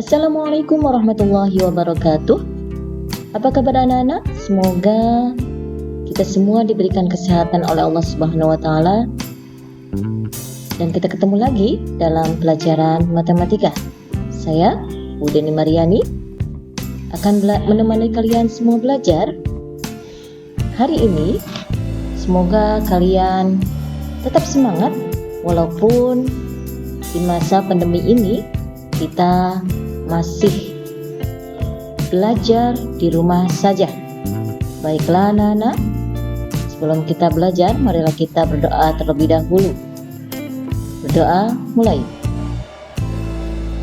Assalamualaikum warahmatullahi wabarakatuh. Apa kabar anak-anak? Semoga kita semua diberikan kesehatan oleh Allah Subhanahu wa taala. Dan kita ketemu lagi dalam pelajaran matematika. Saya, Bu Deni Mariani, akan menemani kalian semua belajar. Hari ini, semoga kalian tetap semangat walaupun di masa pandemi ini kita masih belajar di rumah saja. Baiklah anak-anak, sebelum kita belajar, marilah kita berdoa terlebih dahulu. Berdoa mulai.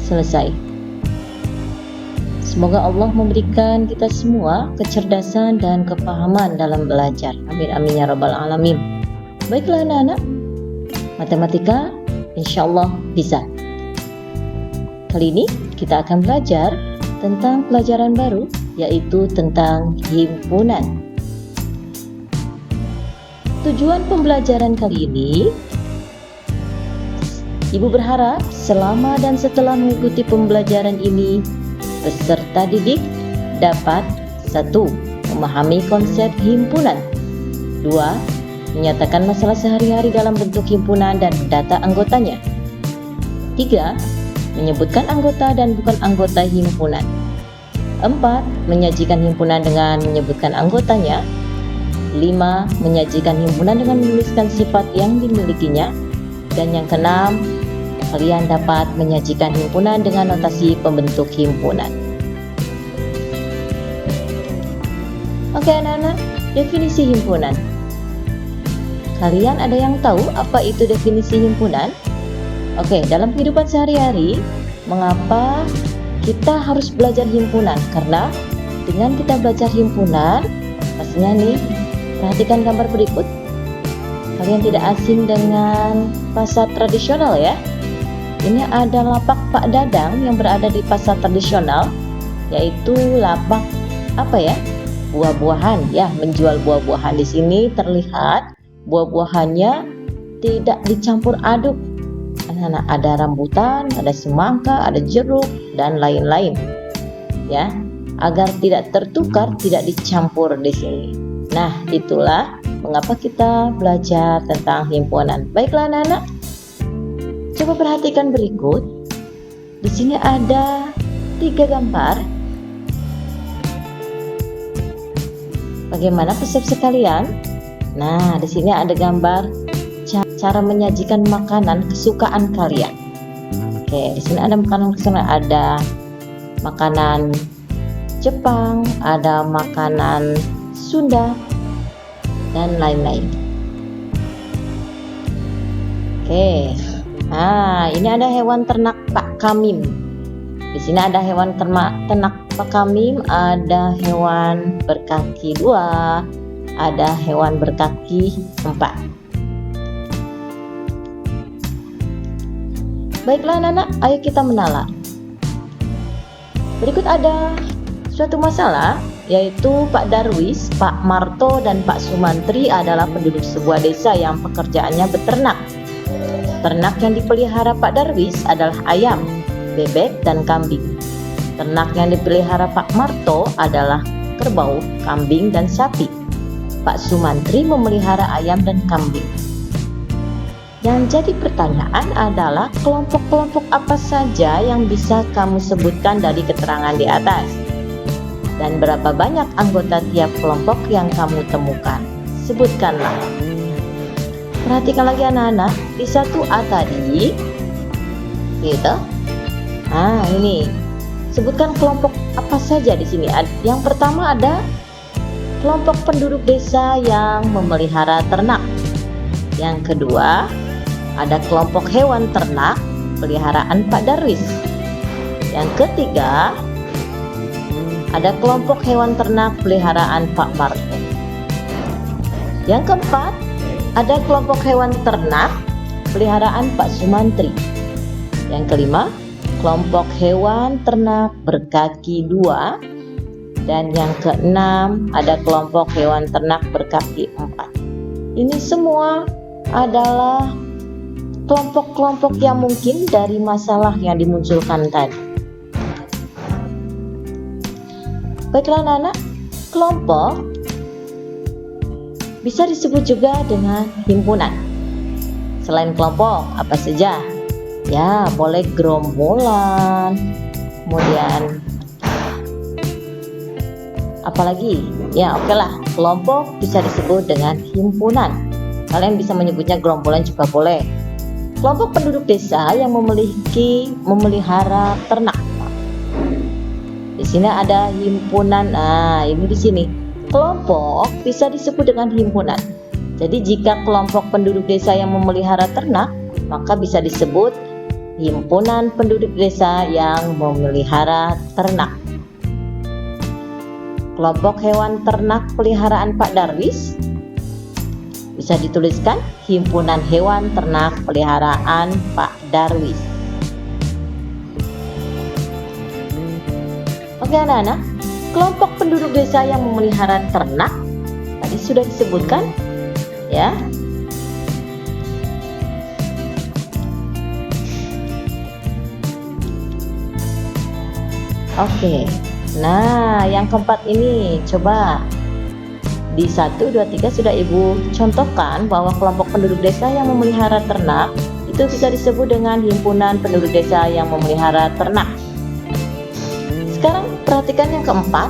Selesai. Semoga Allah memberikan kita semua kecerdasan dan kepahaman dalam belajar. Amin amin ya rabbal alamin. Baiklah anak-anak, matematika insya Allah bisa. Kali ini kita akan belajar tentang pelajaran baru, yaitu tentang himpunan. Tujuan pembelajaran kali ini, Ibu berharap selama dan setelah mengikuti pembelajaran ini, peserta didik dapat 1. Memahami konsep himpunan, 2. Menyatakan masalah sehari-hari dalam bentuk himpunan dan data anggotanya, 3. Menyebutkan anggota dan bukan anggota himpunan, 4. Menyajikan himpunan dengan menyebutkan anggotanya, 5. Menyajikan himpunan dengan menuliskan sifat yang dimilikinya, dan yang keenam, kalian dapat menyajikan himpunan dengan notasi pembentuk himpunan. Oke anak-anak, definisi himpunan. Kalian ada yang tahu apa itu definisi himpunan? Oke, dalam kehidupan sehari-hari, mengapa kita harus belajar himpunan? Karena dengan kita belajar himpunan, pastinya nih, perhatikan gambar berikut. Kalian tidak asing dengan pasar tradisional ya. Ini ada lapak Pak Dadang yang berada di pasar tradisional, yaitu lapak apa ya? Buah-buahan ya, menjual buah-buahan. Di sini terlihat buah-buahannya tidak dicampur aduk. Anak-anak, ada rambutan, ada semangka, ada jeruk, dan lain-lain. Ya, agar tidak tertukar, tidak dicampur di sini. Nah, itulah mengapa kita belajar tentang himpunan. Baiklah anak-anak, coba perhatikan berikut. Di sini ada 3 gambar. Bagaimana persepsi kalian? Nah, di sini ada gambar cara menyajikan makanan kesukaan kalian. Oke, di sini ada makanan kesukaan, ada makanan Jepang, ada makanan Sunda, dan lain-lain. Oke, nah ini ada hewan ternak Pak Kamim. Di sini ada hewan ternak Pak Kamim, ada hewan berkaki 2, ada hewan berkaki 4. Baiklah anak-anak, ayo kita menalar. Berikut ada suatu masalah, yaitu Pak Darwis, Pak Marto, dan Pak Sumantri adalah penduduk sebuah desa yang pekerjaannya beternak. Ternak yang dipelihara Pak Darwis adalah ayam, bebek, dan kambing. Ternak yang dipelihara Pak Marto adalah kerbau, kambing, dan sapi. Pak Sumantri memelihara ayam dan kambing. Yang jadi pertanyaan adalah kelompok-kelompok apa saja yang bisa kamu sebutkan dari keterangan di atas? Dan berapa banyak anggota tiap kelompok yang kamu temukan? Sebutkanlah. Perhatikan lagi anak-anak, di 1A tadi, gitu. Nah ini, sebutkan kelompok apa saja di sini. Yang pertama ada kelompok penduduk desa yang memelihara ternak. Yang kedua, ada kelompok hewan ternak peliharaan Pak Darwis. Yang ketiga, ada kelompok hewan ternak peliharaan Pak Marto. Yang keempat, ada kelompok hewan ternak peliharaan Pak Sumantri. Yang kelima, kelompok hewan ternak berkaki 2. Dan yang keenam, ada kelompok hewan ternak berkaki 4. Ini semua adalah kelompok-kelompok yang mungkin dari masalah yang dimunculkan tadi. Baiklah anak-anak, kelompok bisa disebut juga dengan himpunan. Selain kelompok, apa saja? Ya, boleh gerombolan, kemudian apalagi? Ya, oke lah, kelompok bisa disebut dengan himpunan. Kalian bisa menyebutnya gerombolan juga boleh. Kelompok penduduk desa yang memelihara ternak. Di sini ada himpunan. Nah, ini di sini. Kelompok bisa disebut dengan himpunan. Jadi jika kelompok penduduk desa yang memelihara ternak, maka bisa disebut himpunan penduduk desa yang memelihara ternak. Kelompok hewan ternak peliharaan Pak Darwis bisa dituliskan himpunan hewan ternak peliharaan Pak Darwis. Oke anak-anak, kelompok penduduk desa yang memelihara ternak tadi sudah disebutkan ya. Oke, nah yang keempat ini coba di 1, 2, 3 sudah Ibu contohkan bahwa kelompok penduduk desa yang memelihara ternak itu bisa disebut dengan himpunan penduduk desa yang memelihara ternak. Sekarang perhatikan yang keempat.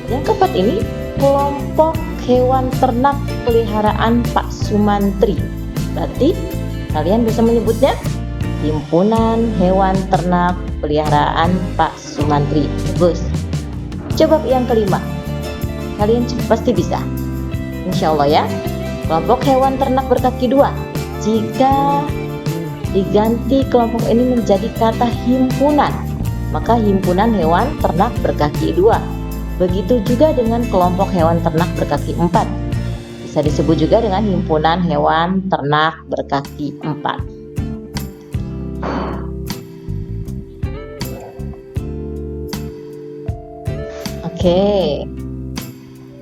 Yang keempat ini kelompok hewan ternak peliharaan Pak Sumantri. Berarti kalian bisa menyebutnya himpunan hewan ternak peliharaan Pak Sumantri. Bagus. Coba yang kelima. Kalian pasti bisa. Insya Allah ya. Kelompok hewan ternak berkaki 2. Jika diganti kelompok ini menjadi kata himpunan, maka himpunan hewan ternak berkaki 2. Begitu juga dengan kelompok hewan ternak berkaki 4. Bisa disebut juga dengan himpunan hewan ternak berkaki 4. Oke.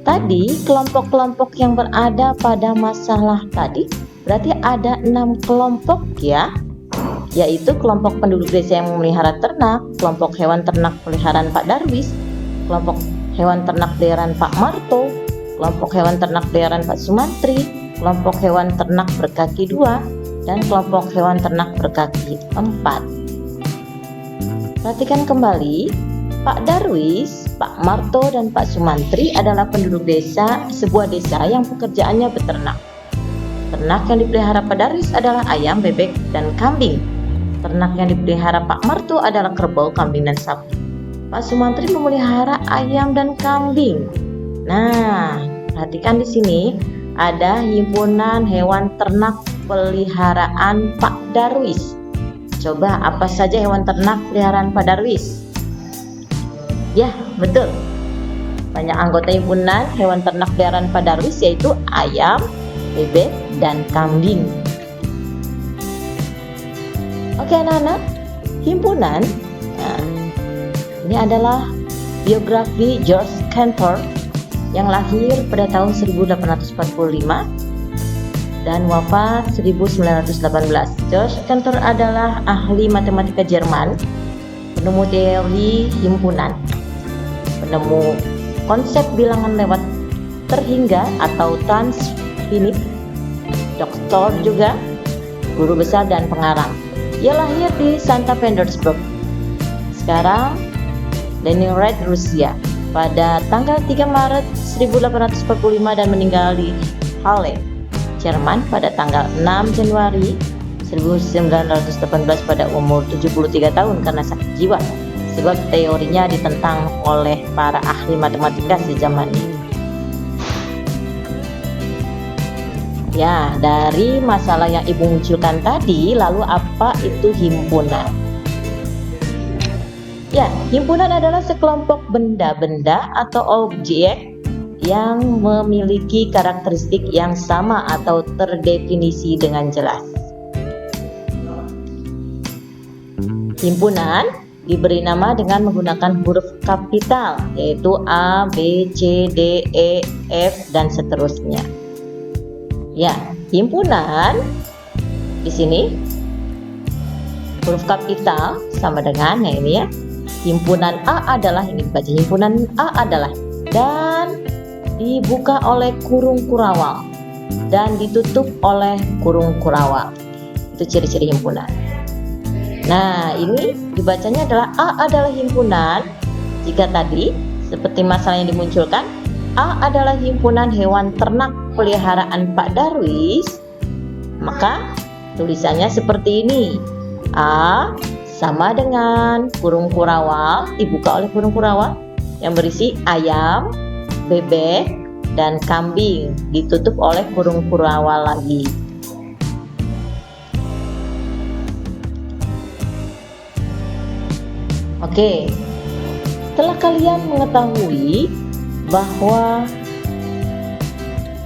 Tadi kelompok-kelompok yang berada pada masalah tadi berarti ada 6 kelompok ya, yaitu kelompok penduduk desa yang memelihara ternak, kelompok hewan ternak peliharaan Pak Darwis, kelompok hewan ternak peliharaan Pak Marto, kelompok hewan ternak peliharaan Pak Sumantri, kelompok hewan ternak berkaki 2, dan kelompok hewan ternak berkaki 4. Perhatikan kembali, Pak Darwis, Pak Marto, dan Pak Sumantri adalah penduduk desa sebuah desa yang pekerjaannya beternak. Ternak yang dipelihara Pak Darwis adalah ayam, bebek, dan kambing. Ternak yang dipelihara Pak Marto adalah kerbau, kambing, dan sapi. Pak Sumantri memelihara ayam dan kambing. Nah, perhatikan di sini ada himpunan hewan ternak peliharaan Pak Darwis. Coba apa saja hewan ternak peliharaan Pak Darwis? Ya, betul. Banyak anggota himpunan hewan ternak peliharaan Pak Darwis yaitu ayam, bebek, dan kambing. Oke anak-anak, himpunan. Nah, ini adalah biografi George Cantor yang lahir pada tahun 1845 dan wafat 1918. George Cantor adalah ahli matematika Jerman, penemu teori himpunan, penemu konsep bilangan lewat terhingga atau transfinit, doktor juga, guru besar dan pengarang. Ia lahir di Santa Petersburg, sekarang Leningrad, Rusia, pada tanggal 3 Maret 1845 dan meninggal di Halle, Jerman pada tanggal 6 Januari 1918 pada umur 73 tahun karena sakit jiwa, sebab teorinya ditentang oleh para ahli matematika sejaman ini. Ya, dari masalah yang Ibu munculkan tadi, lalu apa itu himpunan? Ya, himpunan adalah sekelompok benda-benda atau objek yang memiliki karakteristik yang sama atau terdefinisi dengan jelas. Himpunan diberi nama dengan menggunakan huruf kapital, yaitu A, B, C, D, E, F, dan seterusnya. Ya, himpunan di sini huruf kapital sama dengan ini ya, himpunan A adalah, ini dibaca, himpunan A adalah, dan dibuka oleh kurung kurawal dan ditutup oleh kurung kurawal. Itu ciri-ciri himpunan. Nah, ini dibacanya adalah A adalah himpunan jika tadi seperti masalah yang dimunculkan, A adalah himpunan hewan ternak peliharaan Pak Darwis, maka tulisannya seperti ini. A sama dengan kurung kurawal, dibuka oleh kurung kurawal yang berisi ayam, bebek, dan kambing, ditutup oleh kurung kurawal lagi. Oke, setelah kalian mengetahui bahwa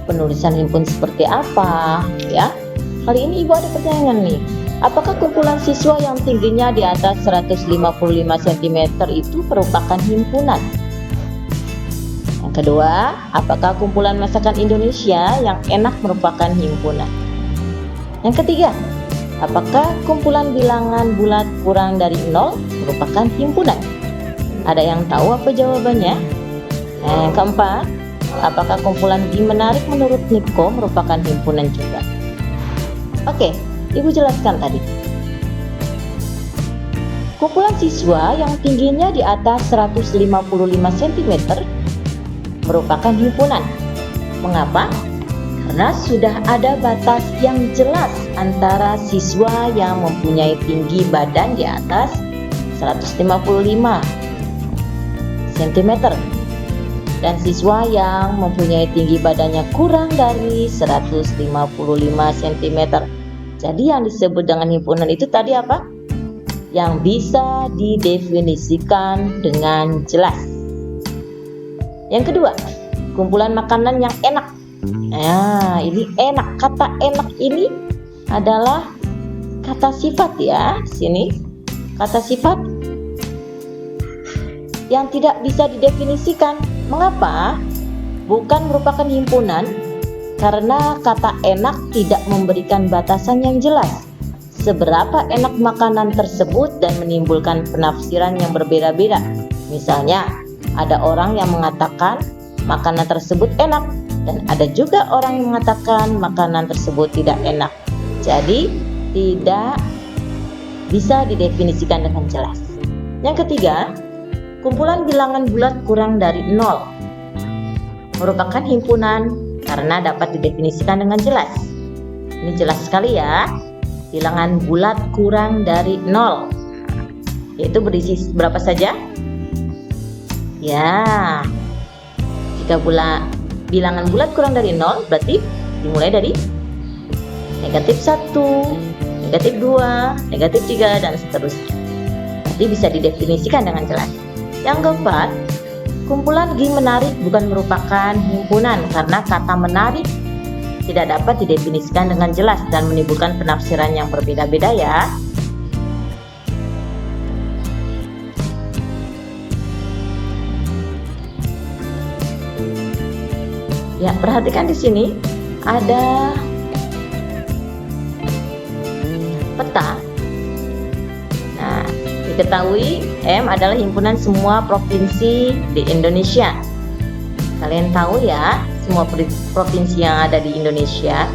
penulisan himpun seperti apa, ya, kali ini Ibu ada pertanyaan nih. Apakah kumpulan siswa yang tingginya di atas 155 cm itu merupakan himpunan? Yang kedua, apakah kumpulan masakan Indonesia yang enak merupakan himpunan? Yang ketiga, apakah kumpulan bilangan bulat kurang dari 0 merupakan himpunan? Ada yang tahu apa jawabannya? Yang keempat, apakah kumpulan G menarik menurut Nipkow merupakan himpunan juga? Oke, Ibu jelaskan tadi. Kumpulan siswa yang tingginya di atas 155 cm merupakan himpunan. Mengapa? Karena sudah ada batas yang jelas antara siswa yang mempunyai tinggi badan di atas 155 cm dan siswa yang mempunyai tinggi badannya kurang dari 155 cm. Jadi yang disebut dengan himpunan itu tadi apa? Yang bisa didefinisikan dengan jelas. Yang kedua, kumpulan makanan yang enak. Nah, ini enak. Kata enak ini adalah kata sifat ya. Sini kata sifat yang tidak bisa didefinisikan. Mengapa? Bukan merupakan himpunan karena kata enak tidak memberikan batasan yang jelas. Seberapa enak makanan tersebut dan menimbulkan penafsiran yang berbeda-beda. Misalnya, ada orang yang mengatakan makanan tersebut enak dan ada juga orang yang mengatakan makanan tersebut tidak enak. Jadi, tidak bisa didefinisikan dengan jelas. Yang ketiga, kumpulan bilangan bulat kurang dari 0 merupakan himpunan karena dapat didefinisikan dengan jelas. Ini jelas sekali ya. Bilangan bulat kurang dari 0 yaitu berisi berapa saja? Ya, jika bilangan bulat kurang dari 0 berarti dimulai dari negatif 1, negatif 2, negatif 3, dan seterusnya. Jadi bisa didefinisikan dengan jelas. Yang keempat, kumpulan G menarik bukan merupakan himpunan karena kata menarik tidak dapat didefinisikan dengan jelas dan menimbulkan penafsiran yang berbeda-beda ya. Ya, perhatikan di sini ada peta. Nah, diketahui M adalah himpunan semua provinsi di Indonesia. Kalian tahu ya, semua provinsi yang ada di Indonesia.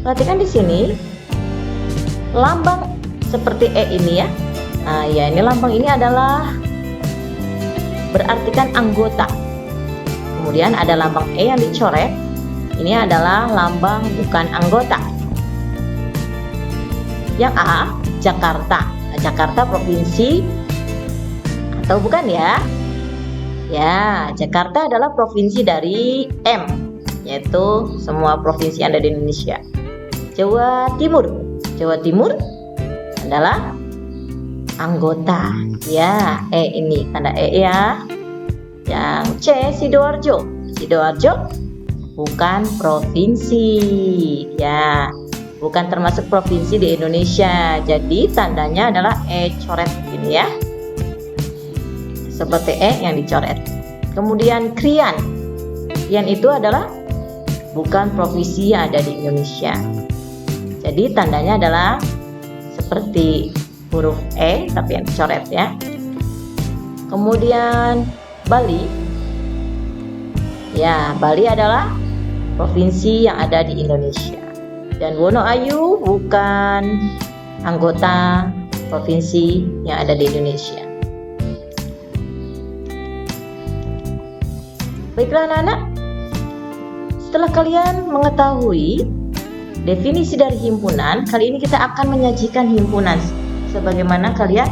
Perhatikan di sini lambang seperti E ini ya. Nah, ya ini lambang ini adalah berartikan anggota. Kemudian ada lambang E yang dicoret. Ini adalah lambang bukan anggota. Yang A, Jakarta. Nah, Jakarta provinsi atau bukan ya? Ya, Jakarta adalah provinsi dari M, yaitu semua provinsi yang ada di Indonesia. Jawa Timur. Jawa Timur adalah anggota. Ya, E ini tanda E ya. Yang C, Sidoarjo. Sidoarjo bukan provinsi. Ya, bukan termasuk provinsi di Indonesia. Jadi tandanya adalah E coret ini ya. Seperti E yang dicoret. Kemudian Krian. Krian itu adalah bukan provinsi yang ada di Indonesia. Jadi tandanya adalah seperti huruf E tapi yang dicoret ya. Kemudian Bali. Ya, Bali adalah provinsi yang ada di Indonesia. Dan Wonoayu bukan anggota provinsi yang ada di Indonesia. Baiklah anak-anak, setelah kalian mengetahui definisi dari himpunan, kali ini kita akan menyajikan himpunan sebagaimana kalian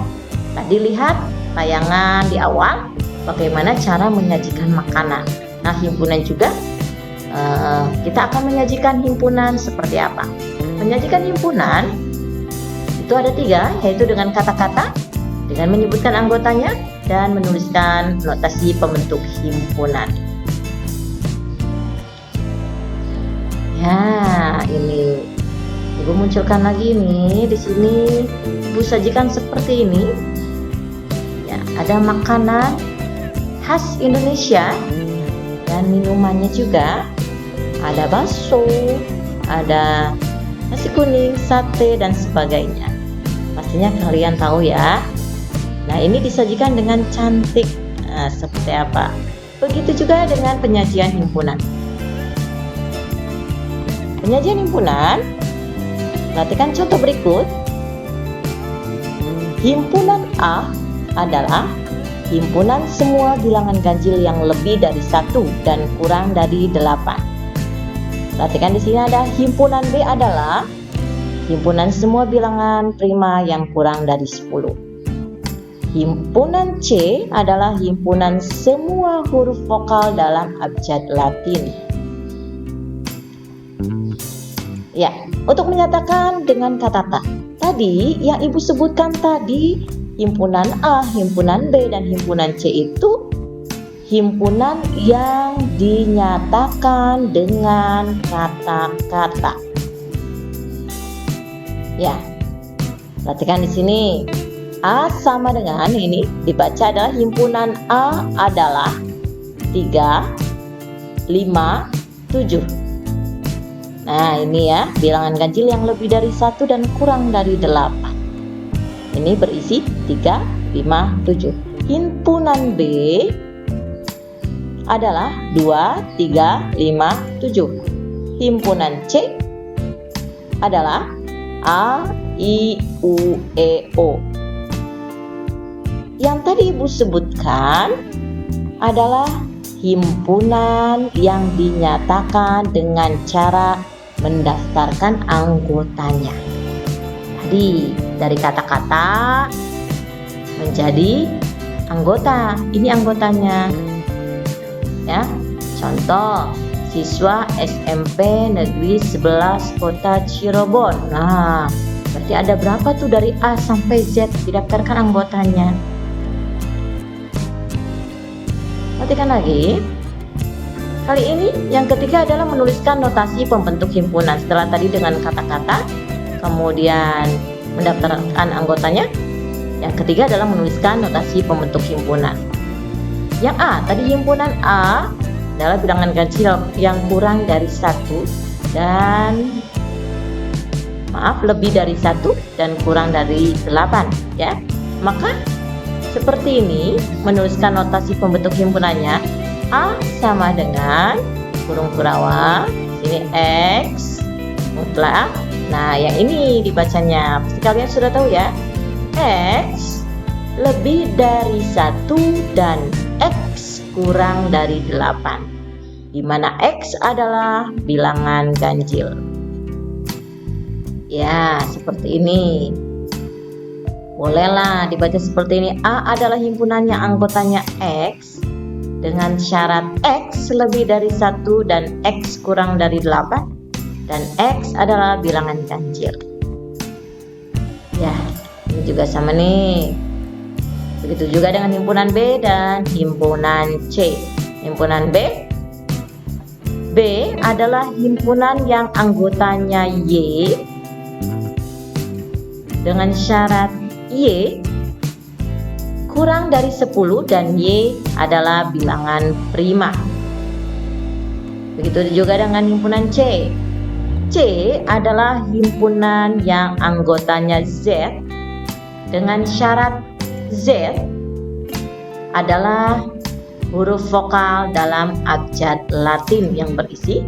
tadi lihat tayangan di awal bagaimana cara menyajikan makanan. Nah, himpunan juga kita akan menyajikan himpunan seperti apa. Menyajikan himpunan itu ada 3, yaitu dengan kata-kata, dengan menyebutkan anggotanya, dan menuliskan notasi pembentuk himpunan. Ya, ini Ibu munculkan lagi nih di sini. Ibu sajikan seperti ini. Ya, ada makanan khas Indonesia dan minumannya juga. Ada bakso, ada nasi kuning, sate, dan sebagainya. Pastinya kalian tahu ya. Nah, ini disajikan dengan cantik. Nah, seperti apa? Begitu juga dengan penyajian himpunan. Penyajian himpunan, perhatikan contoh berikut. Himpunan A adalah himpunan semua bilangan ganjil yang lebih dari 1 dan kurang dari 8. Perhatikan di sini ada himpunan B adalah himpunan semua bilangan prima yang kurang dari 10. Himpunan C adalah himpunan semua huruf vokal dalam abjad Latin. Ya, untuk menyatakan dengan kata-kata tadi yang Ibu sebutkan tadi, himpunan A, himpunan B, dan himpunan C itu himpunan yang dinyatakan dengan kata-kata. Ya, perhatikan di sini. A sama dengan ini dibaca adalah himpunan A adalah 3, 5, 7. Nah, ini ya, bilangan ganjil yang lebih dari 1 dan kurang dari 8. Ini berisi 3, 5, 7. Himpunan B adalah 2, 3, 5, 7. Himpunan C adalah A, I, U, E, O. Yang tadi Ibu sebutkan adalah himpunan yang dinyatakan dengan cara mendaftarkan anggotanya. Tadi dari kata-kata menjadi anggota. Ini anggotanya. Ya. Contoh, siswa SMP Negeri 11 Kota Cirebon. Nah, berarti ada berapa tuh dari A sampai Z didaftarkan anggotanya? Perhatikan lagi. Kali ini yang ketiga adalah menuliskan notasi pembentuk himpunan. Setelah tadi dengan kata-kata, kemudian mendaftarkan anggotanya. Yang ketiga adalah menuliskan notasi pembentuk himpunan. Yang A, tadi himpunan A adalah bilangan ganjil yang kurang dari 1 dan lebih dari 1 dan kurang dari 8 ya. Maka seperti ini menuliskan notasi pembentuk himpunannya. A sama dengan kurung kurawang, sini X mutlak. Nah, yang ini dibacanya pasti kalian sudah tahu ya. X lebih dari 1 dan X kurang dari 8, di mana X adalah bilangan ganjil. Ya, seperti ini. Bolehlah dibaca seperti ini. A adalah himpunan yang anggotanya X dengan syarat X lebih dari 1 dan X kurang dari 8, dan X adalah bilangan ganjil. Ya, ini juga sama nih. Begitu juga dengan himpunan B dan himpunan C. Himpunan B adalah himpunan yang anggotanya Y dengan syarat Y kurang dari 10 dan Y adalah bilangan prima. Begitu juga dengan himpunan C. C adalah himpunan yang anggotanya Z dengan syarat Z adalah huruf vokal dalam abjad Latin yang berisi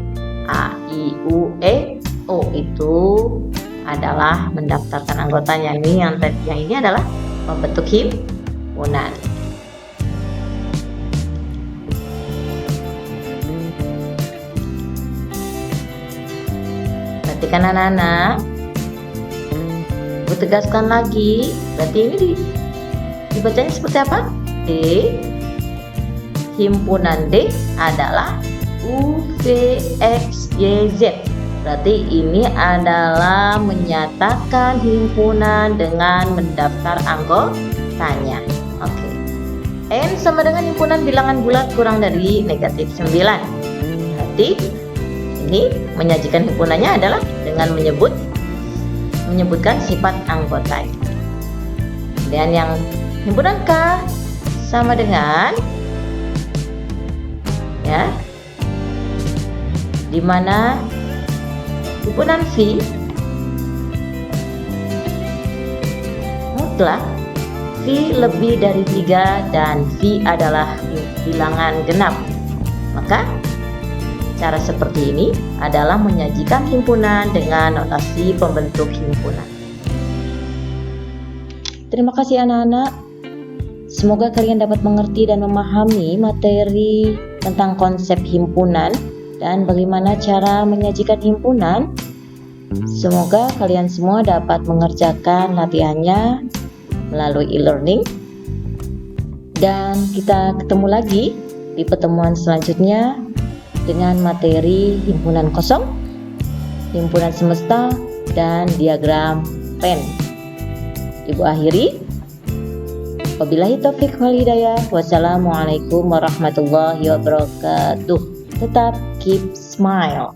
A, I, U, E, O. Itu adalah mendaftarkan anggotanya. Yang ini adalah membentuk himpunan. Perhatikan anak-anak, Ibu tegaskan lagi, berarti ini dibacanya seperti apa? D. Himpunan D adalah U, V, X, Y, Z. Berarti ini adalah menyatakan himpunan dengan mendaftar anggotanya. Oke. N sama dengan himpunan bilangan bulat kurang dari negatif 9. Berarti ini menyajikan himpunannya adalah dengan menyebutkan sifat anggotanya. Dan yang himpunan K sama dengan di mana himpunan V mutlak, V lebih dari 3 dan V adalah bilangan genap. Maka cara seperti ini adalah menyajikan himpunan dengan notasi pembentuk himpunan. Terima kasih anak-anak. Semoga kalian dapat mengerti dan memahami materi tentang konsep himpunan dan bagaimana cara menyajikan himpunan. Semoga kalian semua dapat mengerjakan latihannya melalui e-learning. Dan kita ketemu lagi di pertemuan selanjutnya dengan materi himpunan kosong, himpunan semesta, dan diagram Venn. Ibu akhiri. Wabillahi taufiq wal hidayah. Wassalamualaikum warahmatullahi wabarakatuh. Tetap keep smile.